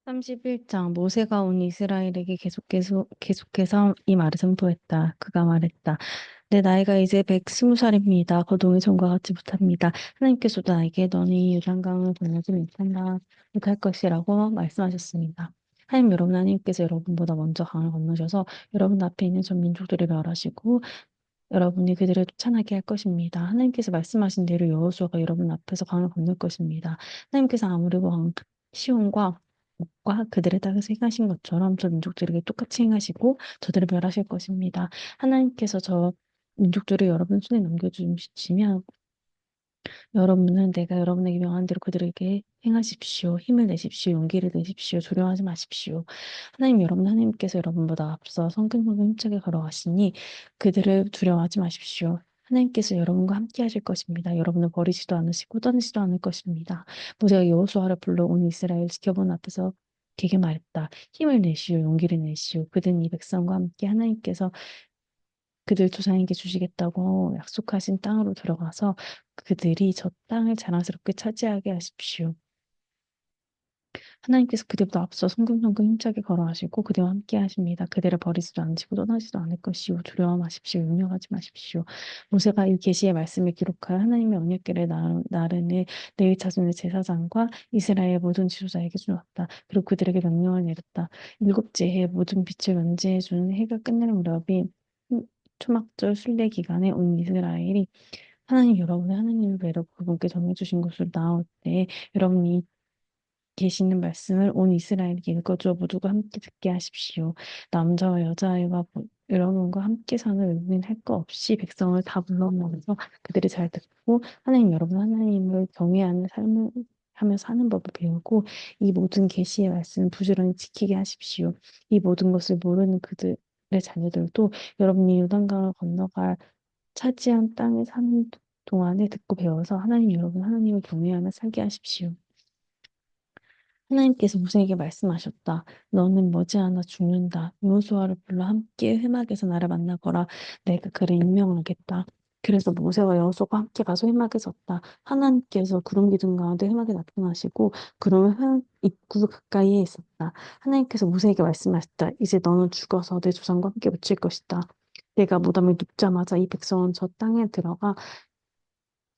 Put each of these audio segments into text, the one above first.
31장 모세가 온 이스라엘에게 계속해서 이 말을 선포했다. 그가 말했다. 내 나이가 이제 120살입니다. 거동이 전과 같지 못합니다. 하나님께서도 나에게 너는 이 요단강을 건너지 못할 것이라고 말씀하셨습니다. 하나님 여러분, 하나님께서 여러분보다 먼저 강을 건너셔서 여러분 앞에 있는 전 민족들을 멸하시고 여러분이 그들을 쫓아나게 할 것입니다. 하나님께서 말씀하신 대로 여호수아가 여러분 앞에서 강을 건널 것입니다. 하나님께서 아모리고 시온과 과 그들의 땅에서 행하신 것처럼 저 민족들에게 똑같이 행하시고 저들을 멸하실 것입니다. 하나님께서 저 민족들을 여러분 손에 넘겨주시면 여러분은 내가 여러분에게 명한 대로 그들에게 행하십시오. 힘을 내십시오. 용기를 내십시오. 두려워하지 마십시오. 하나님께서 여러분보다 앞서 성큼성큼 힘차게 걸어가시니 그들을 두려워하지 마십시오. 하나님께서 여러분과 함께 하실 것입니다. 여러분을 버리지도 않으시고 떠나지도 않을 것입니다. 모세가 여호수아를 불러 온 이스라엘 지켜본 앞에서 되게 말했다. 힘을 내시오. 용기를 내시오. 그들은 이 백성과 함께 하나님께서 그들 조상에게 주시겠다고 약속하신 땅으로 들어가서 그들이 저 땅을 자랑스럽게 차지하게 하십시오. 하나님께서 그들보다 앞서 성금성금 힘차게 걸어가시고 그들과 함께 하십니다. 그들을 버리지도 않으시고 떠나지도 않을 것이요. 두려워 마십시오. 염려하지 마십시오. 모세가 이 계시의 말씀을 기록하여 하나님의 언약궤를 나르는 레위 자손의 제사장과 이스라엘 모든 지도자에게 주었다. 그리고 그들에게 명령을 내렸다. 일곱째 해 모든 빛을 면제해 주는 해가 끝날 무렵이 초막절 순례 기간에 온 이스라엘이 하나님 여러분의 하나님을 뵈러 그분께 정해주신 곳으로 나올 때 여러분이 계시는 말씀을 온 이스라엘에게 읽어주어 모두가 함께 듣게 하십시오. 남자와 여자아이와 여러분과 함께 사는 외국인 할 거 없이 백성을 다 불러 모아서 그들이 잘 듣고 하나님 여러분 하나님을 경외하는 삶을 하며 사는 법을 배우고 이 모든 계시의 말씀을 부지런히 지키게 하십시오. 이 모든 것을 모르는 그들의 자녀들도 여러분이 요단강을 건너갈 차지한 땅에 사는 동안에 듣고 배워서 하나님 여러분 하나님을 경외하며 살게 하십시오. 하나님께서 모세에게 말씀하셨다. 너는 머지않아 죽는다. 여호수아를 불러 함께 회막에서 나를 만나거라. 내가 그를 임명하겠다. 그래서 모세와 여호수아가 함께 가서 회막에 섰다. 하나님께서 구름 기둥 가운데 회막에 나타나시고 구름은 회막 입구 가까이에 있었다. 하나님께서 모세에게 말씀하셨다. 이제 너는 죽어서 내 조상과 함께 묻힐 것이다. 내가 무덤을 눕자마자 이 백성은 저 땅에 들어가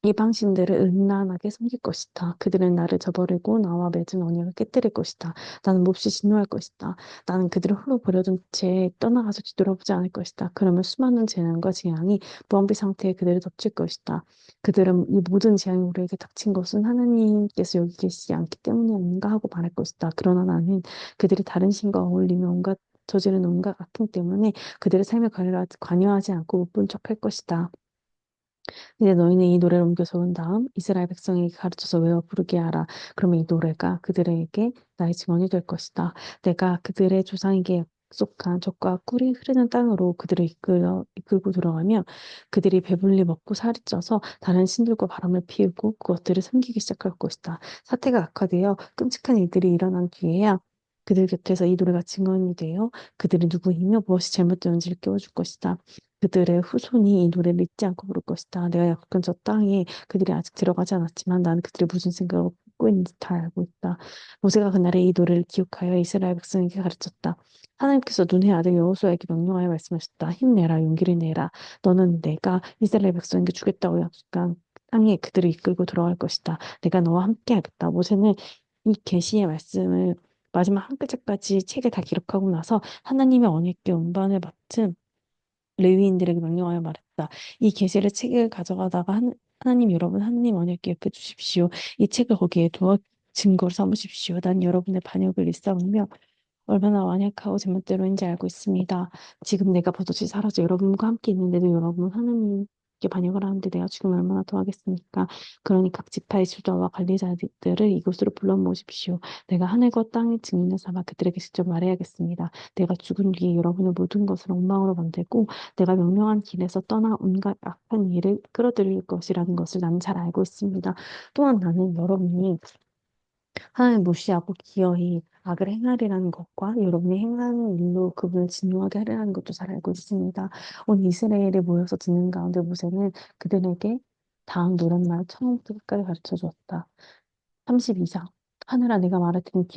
이방신들을 음란하게 섬길 것이다. 그들은 나를 저버리고 나와 맺은 언약을 깨뜨릴 것이다. 나는 몹시 진노할 것이다. 나는 그들을 홀로 버려둔 채 떠나가서 뒤돌아보지 않을 것이다. 그러면 수많은 재난과 재앙이 무방비 상태에 그들을 덮칠 것이다. 그들은 이 모든 재앙이 우리에게 닥친 것은 하나님께서 여기 계시지 않기 때문이 아닌가 하고 말할 것이다. 그러나 나는 그들이 다른 신과 어울리며 저지른 온갖 악행 때문에 그들의 삶에 관여하지 않고 못 본 척할 것이다. 이제 너희는 이 노래를 옮겨 적은 다음 이스라엘 백성에게 가르쳐서 외워 부르게 하라. 그러면 이 노래가 그들에게 나의 증언이 될 것이다. 내가 그들의 조상에게 약속한 젖과 꿀이 흐르는 땅으로 그들을 이끌고 들어가면 그들이 배불리 먹고 살이 쪄서 다른 신들과 바람을 피우고 그것들을 섬기기 시작할 것이다. 사태가 악화되어 끔찍한 일들이 일어난 뒤에야 그들 곁에서 이 노래가 증언이 되어 그들이 누구이며 무엇이 잘못되었는지를 깨워줄 것이다. 그들의 후손이 이 노래를 잊지 않고 부를 것이다. 내가 약속한 저 땅에 그들이 아직 들어가지 않았지만 나는 그들이 무슨 생각을 갖고 있는지 다 알고 있다. 모세가 그날에 이 노래를 기억하여 이스라엘 백성에게 가르쳤다. 하나님께서 눈의 아들 여호수아에게 명령하여 말씀하셨다. 힘내라, 용기를 내라. 너는 내가 이스라엘 백성에게 주겠다고 약속한 땅에 그들을 이끌고 들어갈 것이다. 내가 너와 함께 하겠다. 모세는 이 계시의 말씀을 마지막 한 글자까지 책에 다 기록하고 나서 하나님의 언약궤 운반을 맡은 레위인들에게 명령하여 말했다. 이 계시를 책을 가져가다가 하나님 여러분 하나님 언약궤 옆에 두십시오. 이 책을 거기에 두어 증거로 삼으십시오. 난 여러분의 반역을 일삼으며 얼마나 완약하고 제멋대로인지 알고 있습니다. 지금 내가 버젓이 사라져 여러분과 함께 있는데도 여러분은 하나님께 반역을 하는데 내가 지금 얼마나 더 하겠습니까? 그러니 각 지파의 지도자와 관리자들을 이곳으로 불러 모으십시오. 내가 하늘과 땅의 증인을 삼아 그들에게 직접 말해야겠습니다. 내가 죽은 뒤에 여러분의 모든 것을 엉망으로 만들고 내가 명령한 길에서 떠나 온갖 악한 일을 끌어들일 것이라는 것을 나는 잘 알고 있습니다. 또한 나는 여러분이 하나님을 무시하고 기어이 악을 행하리라는 것과 여러분이 행하는 일로 그분을 진노하게 하리라는 것도 잘 알고 있습니다. 온 이스라엘이 모여서 듣는 가운데 모세는 그들에게 다음 노랫말 처음부터 끝까지 가르쳐 주었다. 32장 하늘아 내가 말할 테니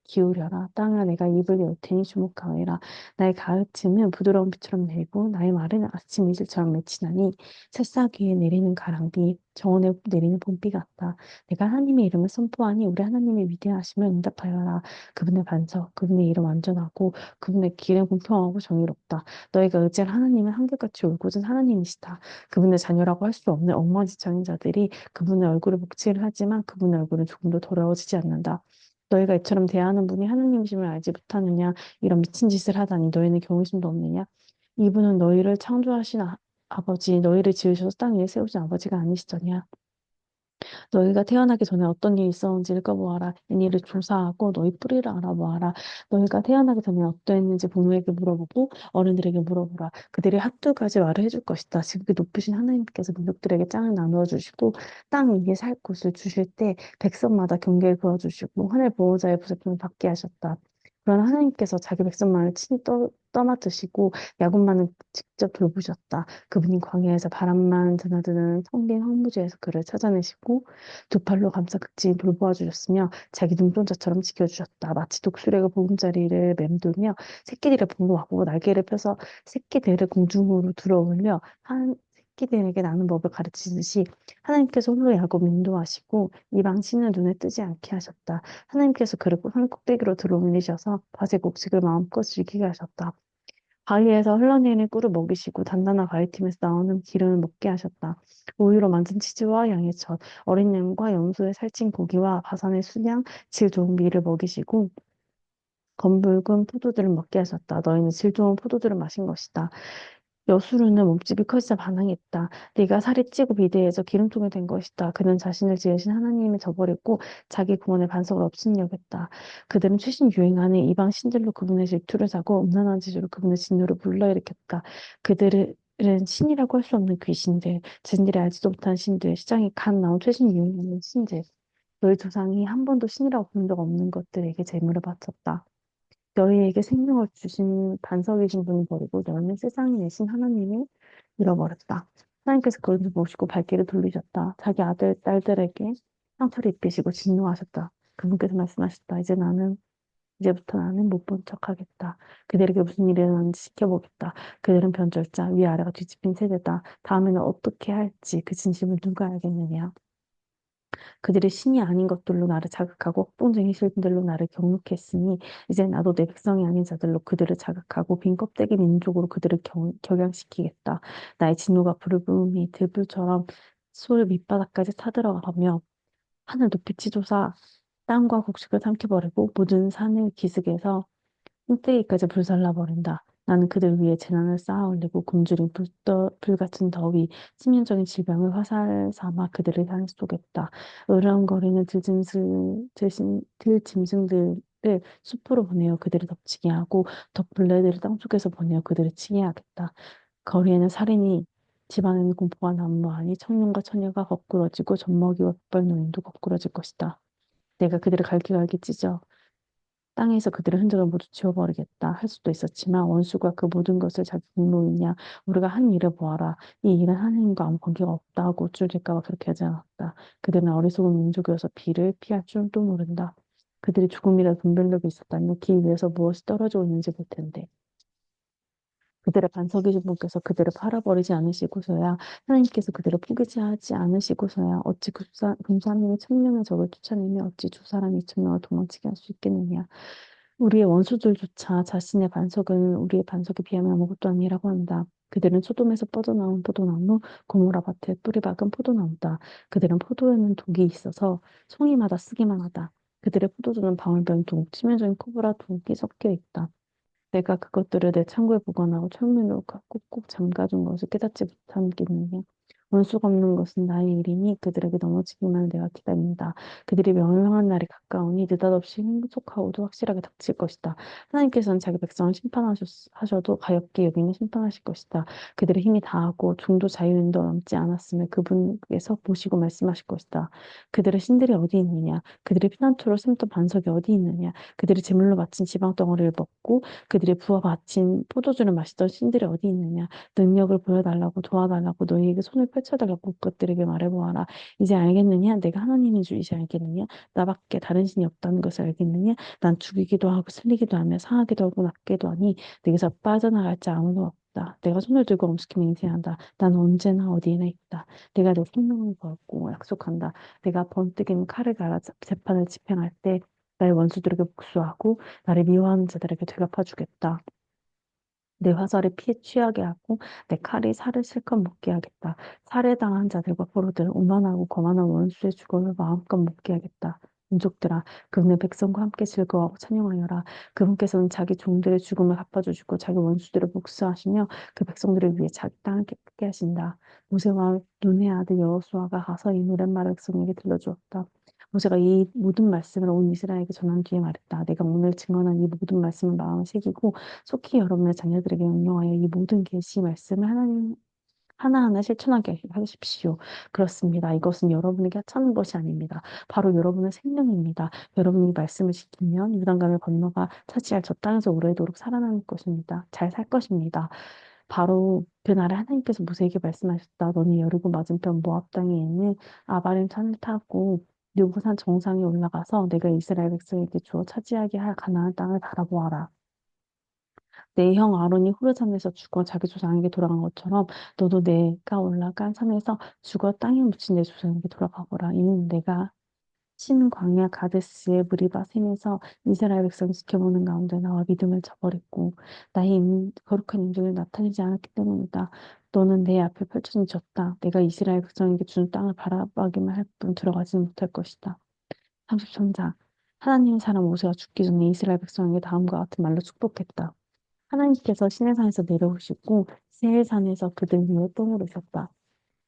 기울여라. 땅아 내가 입을 열 테니 주목하여라. 나의 가르침은 부드러운 비처럼 내리고 나의 말은 아침 이슬처럼 맺히나니 새싹 위에 내리는 가랑비 정원에 내리는 봄비 같다. 내가 하나님의 이름을 선포하니 우리 하나님의 위대하심을 응답하여라. 그분의 반석, 그분의 이름 완전하고 그분의 길은 공평하고 정의롭다. 너희가 의지할 하나님은 한결같이 올곧은 하나님이시다. 그분의 자녀라고 할 수 없는 엉망진창인 자들이 그분의 얼굴을 목치를 하지만 그분의 얼굴은 조금도 더러워지지 않는다. 너희가 이처럼 대하는 분이 하나님이심을 알지 못하느냐? 이런 미친 짓을 하다니 너희는 경외심도 없느냐? 이분은 너희를 창조하신 아버지, 너희를 지으셔서 땅 위에 세우신 아버지가 아니시더냐? 너희가 태어나기 전에 어떤 일이 있었는지 읽어보아라. 이니를 조사하고 너희 뿌리를 알아보아라. 너희가 태어나기 전에 어떠했는지 부모에게 물어보고 어른들에게 물어보라. 그들이 한두 가지 말을 해줄 것이다. 지극히 높으신 하나님께서 민족들에게 땅을 나누어 주시고 땅 위에 살 곳을 주실 때 백성마다 경계를 그어주시고 하늘 보호자의 보살핌을 받게 하셨다. 그러나 하나님께서 자기 백성만을 친히 떠맡으시고 야곱만은 직접 돌보셨다. 그분이 광야에서 바람만 드나드는 텅 빈 황무지에서 그를 찾아내시고 두 팔로 감싸 극진히 돌보아 주셨으며 자기 눈동자처럼 지켜주셨다. 마치 독수리가 보금자리를 맴돌며 새끼들의 보호하고 날개를 펴서 새끼들을 공중으로 들어올려 한 새끼들에게 나는 법을 가르치듯이 하나님께서 홀로 야곱을 인도하시고 이방 신을 눈에 뜨지 않게 하셨다. 하나님께서 그를 산 꼭대기로 들어올리셔서 밭의 곡식을 마음껏 즐기게 하셨다. 바위에서 흘러내리는 꿀을 먹이시고 단단한 바위틈에서 나오는 기름을 먹게 하셨다. 우유로 만든 치즈와 양의 젖, 어린 양과 염소의 살찐 고기와 바산의 순양, 질 좋은 밀을 먹이시고 검붉은 포도들을 먹게 하셨다. 너희는 질 좋은 포도들을 마신 것이다. 여수르는 몸집이 커지자 반항했다. 네가 살이 찌고 비대해져 기름통이 된 것이다. 그는 자신을 지으신 하나님을 저버리고 자기 구원의 반석을 없인 여겼다. 그들은 최신 유행하는 이방 신들로 그분의 질투를 사고 음란한 지주로 그분의 진노를 불러일으켰다. 그들은 신이라고 할 수 없는 귀신들, 자신들이 알지도 못한 신들, 시장에 갓 나온 최신 유행하는 신들, 너희 조상이 한 번도 신이라고 부른 적 없는 것들에게 제물을 바쳤다. 너희에게 생명을 주신 반석이신 분을 버리고 너희는 세상에 내신 하나님을 잃어버렸다. 하나님께서 그들을 보시고 발길을 돌리셨다. 자기 아들, 딸들에게 상처를 입히시고 진노하셨다. 그분께서 말씀하셨다. 이제부터 나는 못 본 척하겠다. 그들에게 무슨 일이 일어나는지 지켜보겠다. 그들은 변절자, 위아래가 뒤집힌 세대다. 다음에는 어떻게 할지 그 진심을 누가 알겠느냐. 그들이 신이 아닌 것들로 나를 자극하고 폭동쟁이 신들로 나를 경욕했으니 이제 나도 내 백성이 아닌 자들로 그들을 자극하고 빈 껍데기 민족으로 그들을 격양시키겠다. 나의 진노가 불을 뿜으니 들불처럼 수을 밑바닥까지 타들어가며 하늘 높이 치솟아 땅과 곡식을 삼켜버리고 모든 산을 기슭에서 꼭대기까지 불살라버린다. 나는 그들 위에 재난을 쌓아 올리고 굶주린 불같은 더위, 치명적인 질병을 화살 삼아 그들을 향해 쏘겠다. 으르렁거리는 들짐승들을 숲으로 보내어 그들을 덮치게 하고 덕벌레들을 땅속에서 보내어 그들을 치게 하겠다. 거리에는 살인이 집안에는 공포가 난무하니 청년과 처녀가 거꾸러지고 젖먹이와 백발 노인도 거꾸러질 것이다. 내가 그들을 갈기갈기 찢어 땅에서 그들의 흔적을 모두 지워버리겠다 할 수도 있었지만 원수가 그 모든 것을 자기 공로이냐 우리가 한 일을 보아라 이 일은 하나님과 아무 관계가 없다 하고 우쭐댈까 봐 그렇게 하지 않았다. 그들은 어리석은 민족이어서 비를 피할 줄도 모른다. 그들이 조금이라도 분별력이 있었다면 길 위에서 무엇이 떨어지고 있는지 볼 텐데 그들의 반석이신 분께서 그들을 팔아버리지 않으시고서야 하나님께서 그들을 포기하지 않으시고서야 어찌 금사님이 천명의 적을 쫓아내며 어찌 두 사람이 천명을 도망치게 할 수 있겠느냐. 우리의 원수들조차 자신의 반석은 우리의 반석에 비하면 아무것도 아니라고 한다. 그들은 소돔에서 뻗어나온 포도나무, 고모라 밭에 뿌리 박은 포도나무다. 그들은 포도에는 독이 있어서 송이마다 쓰기만 하다. 그들의 포도주는 방울병 치명적인 코브라 독이 섞여 있다. 내가 그것들을 내 창고에 보관하고 철문으로 꼭꼭 잠가둔 것을 깨닫지 못하겠느냐. 원수가 없는 것은 나의 일이니 그들에게 넘어지기만 내가 기다린다. 그들이 멸망한 날이 가까우니 느닷없이 행복하고도 확실하게 닥칠 것이다. 하나님께서는 자기 백성을 심판하셔도 가엾게 여기는 심판하실 것이다. 그들의 힘이 다하고 종도 자유인도 남지 않았음을 그분께서 보시고 말씀하실 것이다. 그들의 신들이 어디 있느냐? 그들의 피난처로 삼던 반석이 어디 있느냐? 그들이 제물로 바친 지방 덩어리를 먹고 그들이 부어 바친 포도주를 마시던 신들이 어디 있느냐? 능력을 보여달라고 도와달라고 너희에게 손을 펼쳐달라고 그것들에게 말해보아라. 이제 알겠느냐? 내가 하나님인 줄 이제 알겠느냐? 나밖에 다른 신이 없다는 것을 알겠느냐? 난 죽이기도 하고 살리기도 하며 상하기도 하고 낫게도 하니 내게서 빠져나갈 자 아무도 없다. 내가 손을 들고 엄숙히 맹세한다. 난 언제나 어디에나 있다. 내가 내 생명을 걸고 약속한다. 내가 번뜩이는 칼을 갈아 재판을 집행할 때 나의 원수들에게 복수하고 나를 미워하는 자들에게 되갚아주겠다. 내 화살에 피에 취하게 하고 내 칼이 살을 실컷 먹게 하겠다. 살해당한 자들과 포로들, 오만하고 거만한 원수의 죽음을 마음껏 먹게 하겠다. 민족들아, 그분의 백성과 함께 즐거워하고 찬양하여라. 그분께서는 자기 종들의 죽음을 갚아주시고 자기 원수들을 복수하시며 그 백성들을 위해 자기 땅을 깨끗게 하신다. 모세와 눈의 아들 여호수아가 가서 이 노랫말을 백성에게 들려주었다. 모세가 이 모든 말씀을 온 이스라엘에게 전한 뒤에 말했다. 내가 오늘 증언한 이 모든 말씀을 마음에 새기고 속히 여러분의 자녀들에게 명령하여 이 모든 계시 말씀을 하나님 하나하나 실천하게 하십시오. 그렇습니다. 이것은 여러분에게 하찮은 것이 아닙니다. 바로 여러분의 생명입니다. 여러분이 말씀을 지키면 요단강을 건너가 차지할 저 땅에서 오래도록 살아남을 것입니다. 잘 살 것입니다. 바로 그날에 하나님께서 모세에게 말씀하셨다. 너는 여리고 맞은편 모압 땅에 있는 아바림 산을 타고 느보산 정상에 올라가서 내가 이스라엘 백성에게 주어 차지하게 할 가나안 땅을 바라보아라. 내 형 아론이 호르산에서 죽어 자기 조상에게 돌아간 것처럼 너도 내가 올라간 산에서 죽어 땅에 묻힌 내 조상에게 돌아가거라. 이는 내가 신 광야 가데스의 무리바 샘에서 이스라엘 백성을 지켜보는 가운데 나와 믿음을 저버렸고 나의 거룩한 인중을 나타내지 않았기 때문이다. 너는 내 앞에 펼쳐진 졌다. 내가 이스라엘 백성에게 준 땅을 바라보기만 할 뿐 들어가지는 못할 것이다. 33자 하나님의 사람 모세가 죽기 전에 이스라엘 백성에게 다음과 같은 말로 축복했다. 하나님께서 시내산에서 내려오시고 세일산에서 그들 위에 똥을 오셨다.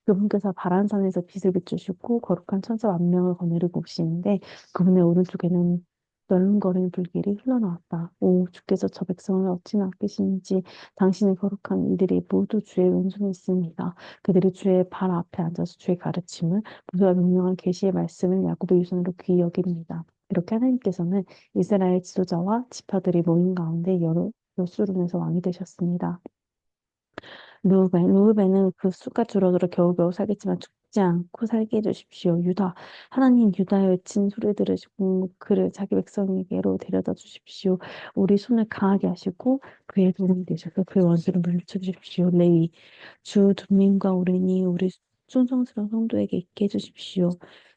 그분께서 바란산에서 빛을 비추시고 거룩한 천사 만명을 거느리고 오시는데 그분의 오른쪽에는 널름거리는 불길이 흘러나왔다. 오, 주께서 저 백성을 어찌나 아끼시는지 당신의 거룩한 이들이 모두 주의 왼손에 있습니다. 그들이 주의 발 앞에 앉아서 주의 가르침을 모두가 명령한 계시의 말씀을 야곱의 유산으로 귀히 여깁니다. 이렇게 하나님께서는 이스라엘 지도자와 지파들이 모인 가운데 여러 요수론에서 왕이 되셨습니다. 루우벤은 그 수가 줄어들어 겨우겨우 살겠지만 죽지 않고 살게 해주십시오. 유다, 하나님 유다의 외친 소리 들으시고 그를 자기 백성에게로 데려다 주십시오. 우리 손을 강하게 하시고 그의 도움이 되셔서 그의 원수를 물리쳐 주십시오. 레위, 주 둠민과 오르니 우리 충성스러운 성도에게 있게 해주십시오.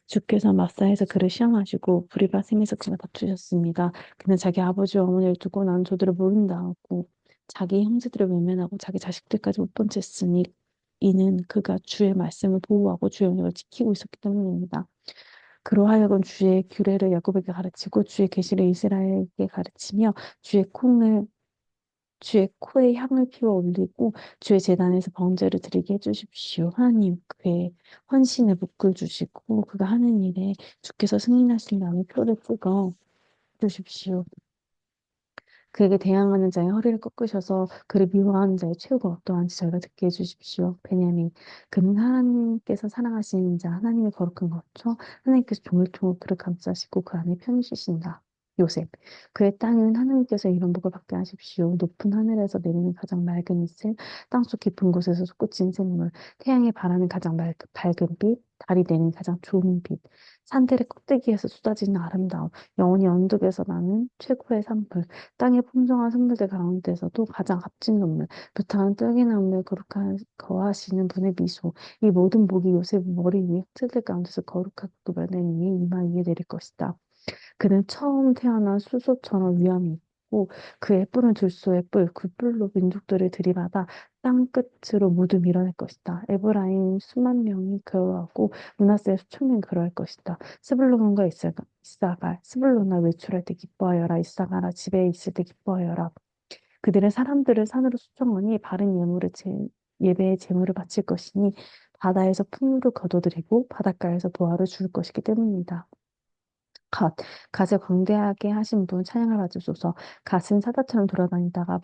주께서 마사에서 그를 시험하시고 브리바셈에서 그가 다투셨습니다. 그는 자기 아버지와 어머니를 두고 난 저들을 모른다 하고 자기 형제들을 외면하고 자기 자식들까지 못 본 채 쓰니 이는 그가 주의 말씀을 보호하고 주의 언약을 지키고 있었기 때문입니다. 그로 하여금 주의 규례를 야곱에게 가르치고 주의 계시를 이스라엘에게 가르치며 주의 코에 향을 피워 올리고 주의 제단에서 번제를 드리게 해주십시오. 하나님 그의 헌신에 복을 주시고 그가 하는 일에 주께서 승인하신 다음에 표를 찍어 주십시오. 그에게 대항하는 자의 허리를 꺾으셔서 그를 미워하는 자의 최후가 어떠한지 저희가 듣게 해주십시오. 베냐민, 그는 하나님께서 사랑하시는 자, 하나님의 거룩한 거처, 하나님께서 종을 통해 그를 감싸시고 그 안에 편히 쉬신다. 요셉, 그의 땅은 하나님께서 이런 복을 받게 하십시오. 높은 하늘에서 내리는 가장 맑은 이슬, 땅속 깊은 곳에서 솟구친 샘물, 태양의 바라는 가장 밝은 빛, 달이 내는 가장 좋은 빛, 산들의 꼭대기에서 쏟아지는 아름다움, 영원히 언덕에서 나는 최고의 산불, 땅의 풍성한 선물들 가운데서도 가장 값진 눈물, 부탄한 뜰기나무에 거하시는 분의 미소, 이 모든 복이 요셉 머리 위에 흙들 가운데서 거룩하게 구별된 이의 이마 위에 내릴 것이다. 그는 처음 태어난 수소처럼 위엄이 있고 그의 뿔은 들소의 뿔, 그 뿔로 민족들을 들이받아 땅 끝으로 모두 밀어낼 것이다. 에브라임 수만 명이 그러하고 므낫세 수천 명이 그러할 것이다. 스불론과 이사갈, 스불론아 외출할 때 기뻐하여라. 이사갈아 집에 있을 때 기뻐하여라. 그들의 사람들을 산으로 수청하니 바른 예배의 제물을 바칠 것이니 바다에서 풍류를 거둬들이고 바닷가에서 보화를 줄 것이기 때문입니다. 갓을 광대하게 하신 분 찬양을 받으소서. 갓은 사자처럼 돌아다니다가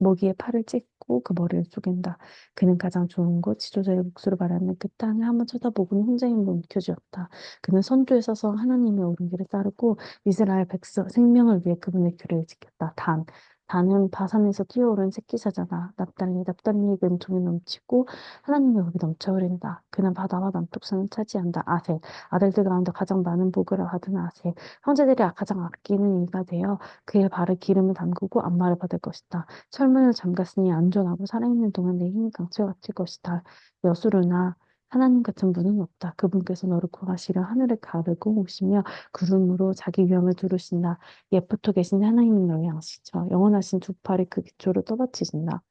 먹이의 팔을 찢고 그 머리를 쪼갠다. 그는 가장 좋은 곳, 지도자의 몫으로 말하는 그 땅을 한번 쳐다보고는 혼자의 힘으로 움켜쥐었다. 그는 선두에 서서 하나님의 오른길을 따르고 이스라엘 백성 생명을 위해 그분의 규례를 지켰다. 단, 다는 바산에서 뛰어오른 새끼사자다. 납달리의 근총이 넘치고 하나님의 복이 넘쳐 흐른다. 그는 바다와 남쪽산을 차지한다. 아셀, 아들들 가운데 가장 많은 복을 받은 아셀. 형제들이 가장 아끼는 이가 되어 그의 발에 기름을 담그고 안마를 받을 것이다. 철문을 잠갔으니 안전하고 살아있는 동안 내 힘이 강철 같을 것이다. 여수르나 하나님 같은 분은 없다. 그분께서 너를 구하시려 하늘을 가르고 오시며 구름으로 자기 위엄을 두르신다. 예쁘토 계신 하나님은 너의 양식이죠. 영원하신 두 팔이 그 기초를 떠받치신다.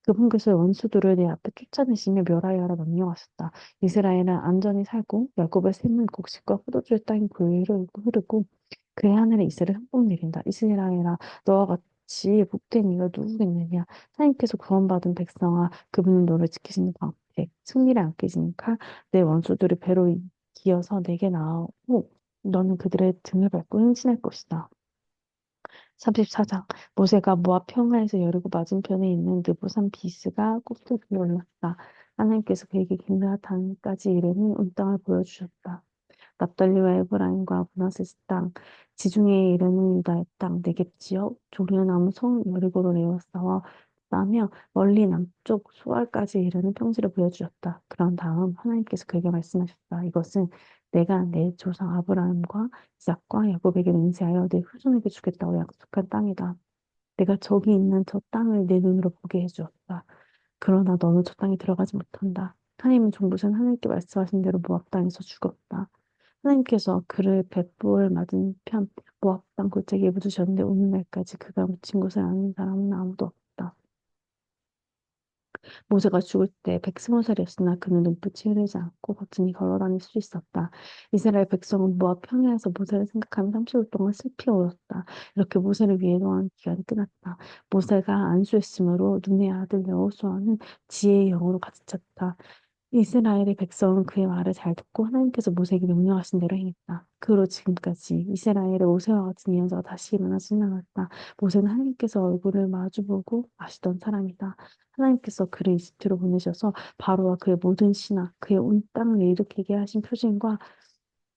그분께서 원수들을 내 앞에 쫓아내시며 멸하여라 명령하셨다. 이스라엘은 안전히 살고 야곱의 샘은 곡식과 포도주의 땅이 그를 흐르고 그의 하늘에 이슬을 흠뻑 내린다. 이스라엘아 너와 같이 복된 이가 누구겠느냐. 하나님께서 구원받은 백성아 그분은 너를 지키시는 방패 승리를 안기시는 칼 내 원수들을 배로 기어서 내게 나오고 너는 그들의 등을 밟고 행진할 것이다. 34장 모세가 모압 평화에서 여리고 맞은편에 있는 느보산 비스가 꼭대기에 올랐다. 하나님께서 그에게 길르앗단까지 이르는 온 땅을 보여주셨다. 납달리와 에브라임과 브나세스 땅, 지중해에 이르는 유다의 땅, 네겝 지역, 조르나무 성 여리고를 에워싸워 싸며 멀리 남쪽 수알까지 이르는 평지를 보여주셨다. 그런 다음 하나님께서 그에게 말씀하셨다. 이것은 내가 내 조상 아브라함과 이삭과 야곱에게 맹세하여 내 후손에게 주겠다고 약속한 땅이다. 내가 저기 있는 저 땅을 내 눈으로 보게 해주었다. 그러나 너는 저 땅에 들어가지 못한다. 하나님은 종부선 하나님께 말씀하신 대로 모압 땅에서 죽었다. 하나님께서 그를 벳볼 맞은편 모압 땅 골짜기에 묻으셨는데 오늘날까지 그가 묻힌 곳을 아는 사람은 아무도 없다. 모세가 죽을 때 120살이었으나 그는 눈빛이 흐르지 않고 거친히 걸어 다닐 수 있었다. 이스라엘 백성은 모압 평야에서 모세를 생각하며 30일 동안 슬피 울었다. 이렇게 모세를 위해 노한 기간이 끝났다. 모세가 안수했으므로 눈의 아들 여호수아는 지혜의 영으로 가득 찼다. 이스라엘의 백성은 그의 말을 잘 듣고 하나님께서 모세에게 명령하신 대로 행했다. 그 후로 지금까지 이스라엘의 모세와 같은 예언자가 다시 일어나지 않았다. 모세는 하나님께서 얼굴을 마주보고 아시던 사람이다. 하나님께서 그를 이집트로 보내셔서 바로와 그의 모든 신하, 그의 온 땅을 일으키게 하신 표징과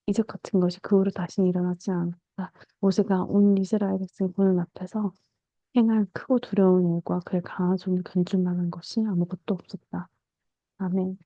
이적 같은 것이 그 후로 다시 일어나지 않았다. 모세가 온 이스라엘 백성이 보는 앞에서 행한 크고 두려운 일과 그의 강한 손을 견줄 만한 것이 아무것도 없었다. 아멘.